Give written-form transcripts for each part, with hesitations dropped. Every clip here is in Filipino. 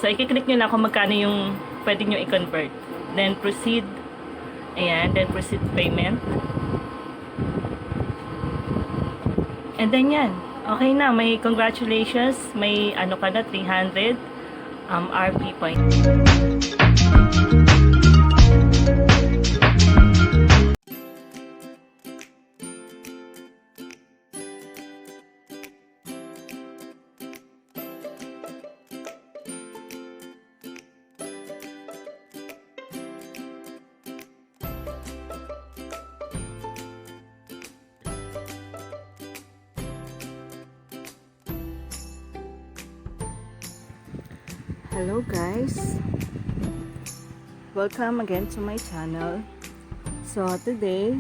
So, i-click nyo lang kung magkano yung pwede nyo i-convert. Then, proceed. Ayan. Then, proceed payment. And then, yan. Okay na. May congratulations. May ano ka na, 300 RP point. Hello guys, welcome again to my channel. So today,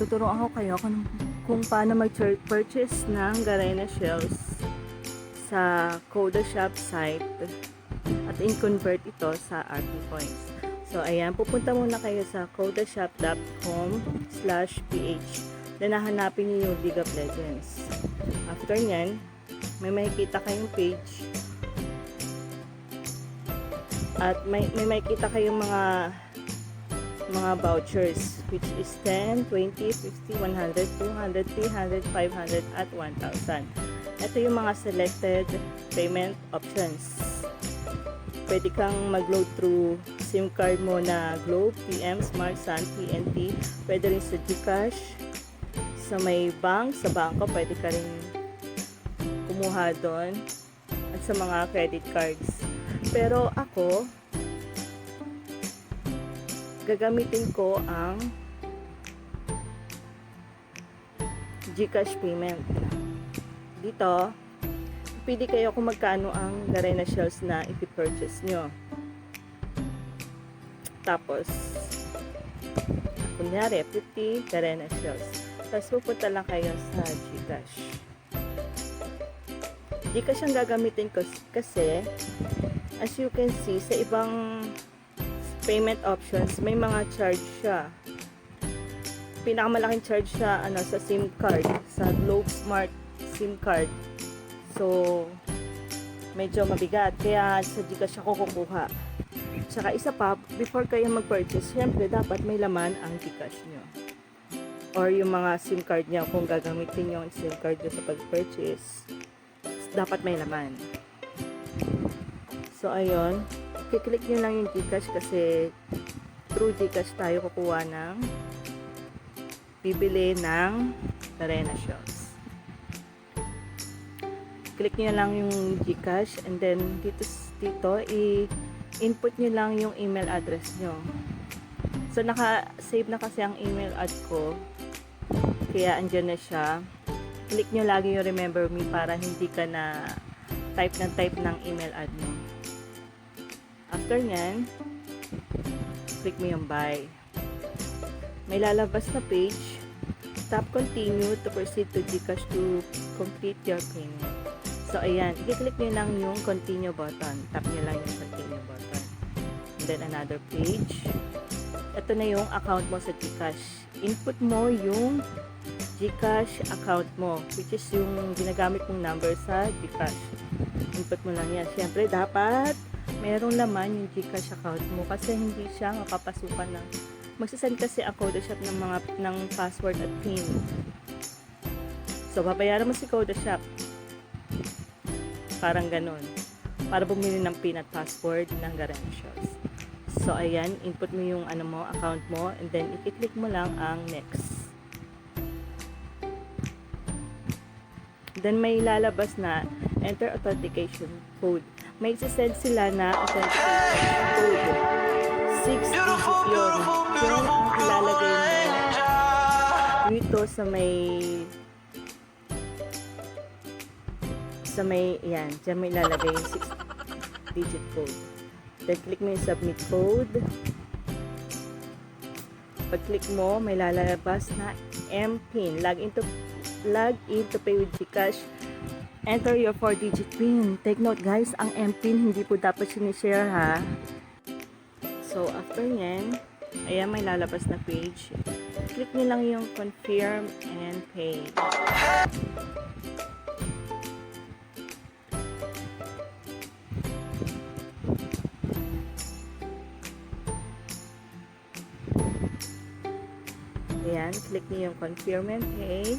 tuturuan ako kayo kung paano mag-purchase ng Garena shells sa Gcash App site at in-convert ito sa RP points. So ayan, pupunta muna kayo sa gcashshop.com/ph. Then hahanapin niyo yung League of Legends. After nyan, may makikita kayong page at may makikita kayong mga vouchers, which is 10, 20, 50, 100, 200, 300, 500 at 1,000. Ito yung mga selected payment options. Pwede kang mag-load through SIM card mo na Globe, PM, Smart, Sun, PNP. Pwede rin sa Gcash, sa may bank, sa bangko pwede ka rin kumuha doon, at sa mga credit cards. Pero ako, gagamitin ko ang Gcash payment. Dito, pili kayo kung magkano ang Garena shells na ipipurchase nyo. Tapos, kunyari, 50 Garena shells. Tapos, pupunta lang kayo sa Gcash. Gcash ang gagamitin ko kasi, as you can see, sa ibang payment options, may mga charge siya. Pinakamalaking charge siya sa SIM card, sa Globe Smart SIM card. So, medyo mabigat. Kaya sa Gcash ako kukuha. Tsaka isa pa, before kayo mag-purchase, syempre dapat may laman ang Gcash nyo. Or yung mga SIM card nyo, kung gagamitin yung SIM card nyo sa pag-purchase, dapat may laman. So, ayun. Kiklik nyo lang yung Gcash kasi through Gcash tayo kukuha ng bibili ng Garena shells. Click nyo lang yung Gcash and then dito i-input nyo lang yung email address nyo. So, naka-save na kasi ang email ad ko. Kaya, andyan na siya. Click nyo lagi yung remember me para hindi ka na type ng email ad mo. After nyan, click mo yung buy. May lalabas na page. Tap continue to proceed to Gcash to complete your payment. So, ayan. I-click nyo lang yung continue button. Tap nyo lang yung continue button. And then, another page. Ito na yung account mo sa Gcash. Input mo yung Gcash account mo, which is yung ginagamit mong number sa Gcash. Input mo lang yan. Siyempre, dapat merong laman yung Gcash account mo kasi hindi siya mapapasukan ng magsasend kasi ang Gcash App ng password at PIN. So, babayaran mo si Gcash App. Parang ganun. Para bumili ng PIN at password ng Garena shells. So, ayan. Input mo yung account mo and then i-click mo lang ang next. Then, may lalabas na enter authentication code. May send sila na authentication code. 6 digit yun. Yun ang ilalagay mo dito sa may yan. Diyan may ilalagay yung 6 digit code. Then, click mo yung submit code. Pag-click mo, may lalabas na MPIN. Log in to pay with Gcash. Enter your 4-digit PIN. Take note guys, ang MPIN hindi po dapat sinishare ha. So, after nyan, ayan may lalabas na page. Click nyo lang yung confirm and pay. click niyo yung confirm and pay.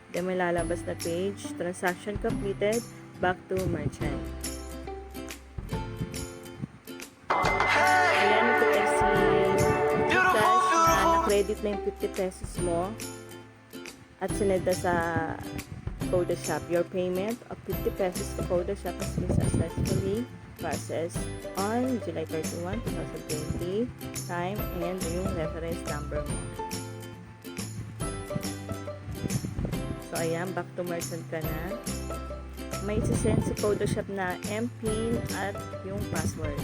Then may lalabas na page, transaction completed, back to merchant. Ayan, kita si Gcash na na-credit na yung 50 pesos mo at sinend na sa Coda Shop. Your payment of 50 pesos to Coda Shop has been successfully processed on July 31, 2020 time and yung reference number mo. So, ayan, back to merchant ka na. May isisend si Coda Shop na MPIN at yung password.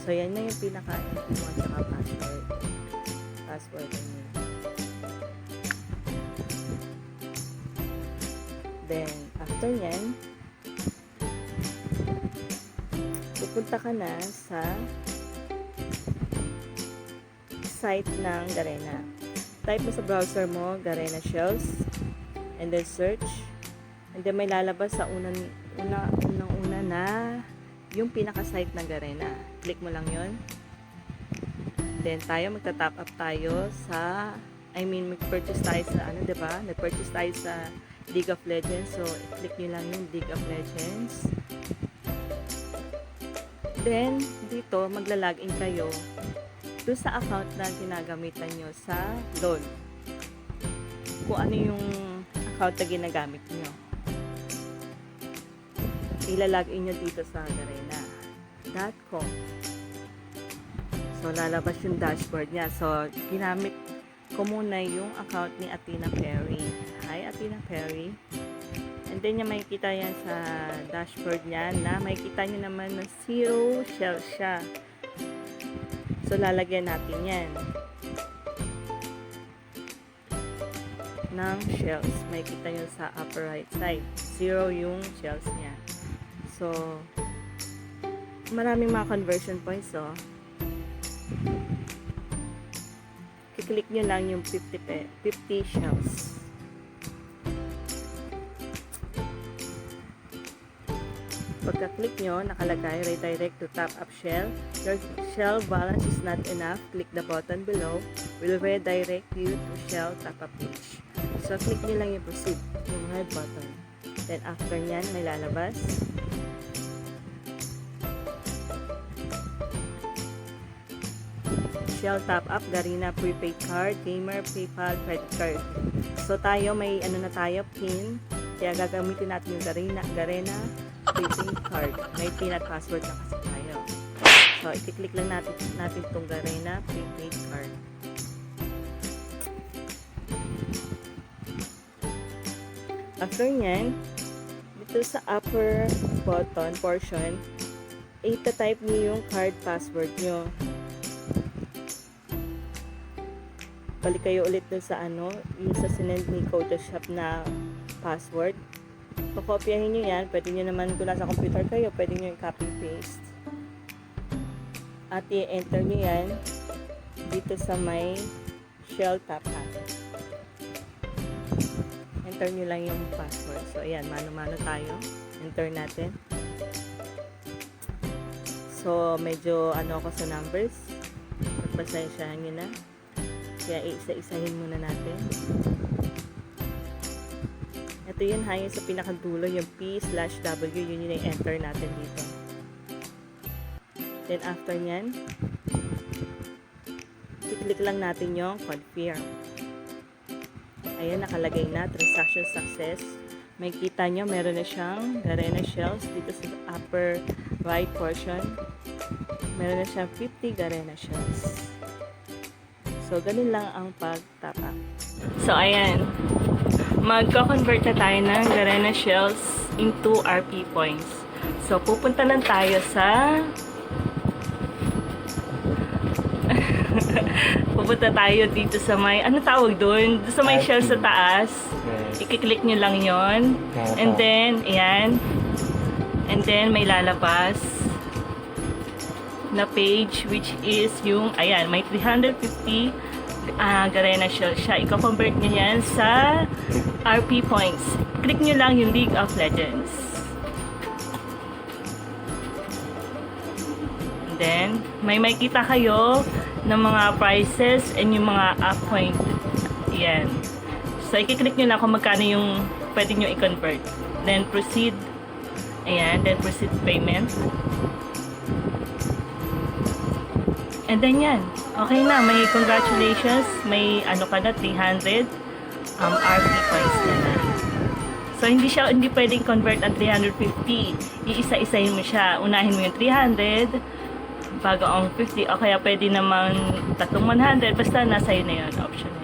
So, yan na yung pinaka-MPIN mo at saka password. Password I mean. Then, after yan, pupunta ka na sa site ng Garena. Type mo sa browser mo, Garena Shells, and then search. And then may lalabas sa unang na yung pinaka-site ng Garena. Click mo lang yon. Then tayo, magta-top up tayo sa, mag-purchase tayo sa, diba? Nag-purchase tayo sa League of Legends. So, click nyo lang yung League of Legends. Then, dito, magla-login kayo doon sa account na ginagamitan nyo sa LOL. Kung ano yung account na ginagamit nyo. Ilalagin nyo dito sa garena.com. So, lalabas yung dashboard niya. So, ginamit ko muna yung account ni Athena Perry. Hi, Athena Perry. And then, yung makikita yan sa dashboard niya na makikita nyo naman na 0 shell siya. So, lalagyan natin yan ng shells. Makikita nyo sa upper right side. 0 yung shells niya. So, maraming mga conversion points, oh. Kiklik nyo lang yung 50 shells. Pagka-click nyo, nakalagay redirect to top up shell. Your shell balance is not enough. Click the button below. Will redirect you to shell top up page. So, click nyo lang yung proceed, yung red button. Then, after nyan, may lalabas. Shell top up, Garena prepaid card, gamer, PayPal, credit card. So, tayo, may ano na tayo, PIN. Kaya gagamitin natin yung Garena prepaid card. May PIN at password na kasi tayo. So, i-click lang natin itong Garena prepaid card. After nyan, dito sa upper button portion, ita-type niyo yung card password nyo. Balik kayo ulit dun sa yung sa sinend ni Coda Shop na password. Pakopyahin nyo yan. Pwede nyo naman, kung nasa computer kayo, pwede nyo yung copy-paste. At i-enter nyo yan dito sa may shell top up. Enter nyo lang yung password. So, ayan, mano-mano tayo. Enter natin. So, medyo ako sa numbers. Magpasensyahan nyo na. Kaya isa-isahin muna natin. Ito yun ha, yung sa pinakadulo, yung P/W, yun yung enter natin dito. Then after nyan, i-click lang natin yung confirm. Ayan, nakalagay na, transaction success. May kita nyo, meron na siyang Garena shells dito sa upper right portion. Meron na siyang 50 Garena shells. So, ganun lang ang pag-top up. So, ayan. Magko-convert na tayo ng Garena shells into RP points. So, pupunta lang tayo sa pupunta tayo dito sa may tawag doon? Sa may shells sa taas. I-click nyo lang yon. And then, ayan. And then, may lalabas na page which is yung, ayan, may 350 Garena shell siya. I-convert nyo yan sa RP points. Click nyo lang yung League of Legends. And then, may makita kayo ng mga prices and yung mga app point. Yan. So, i-click nyo lang kung magkano yung pwede nyo i-convert. Then, proceed. Ayan. Then, proceed payment. And then, yan. Okay na. May congratulations. May ano ka na, 300 RP points na na. So, hindi pwedeng convert ang 350. Iisa-isahin mo siya. Unahin mo yung 300 bago ang 50. O kaya pwede naman tatlong 100. Basta nasa yun na yun.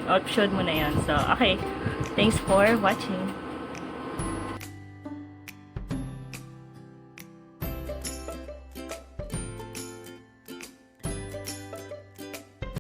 Option mo na yun. So, okay. Thanks for watching.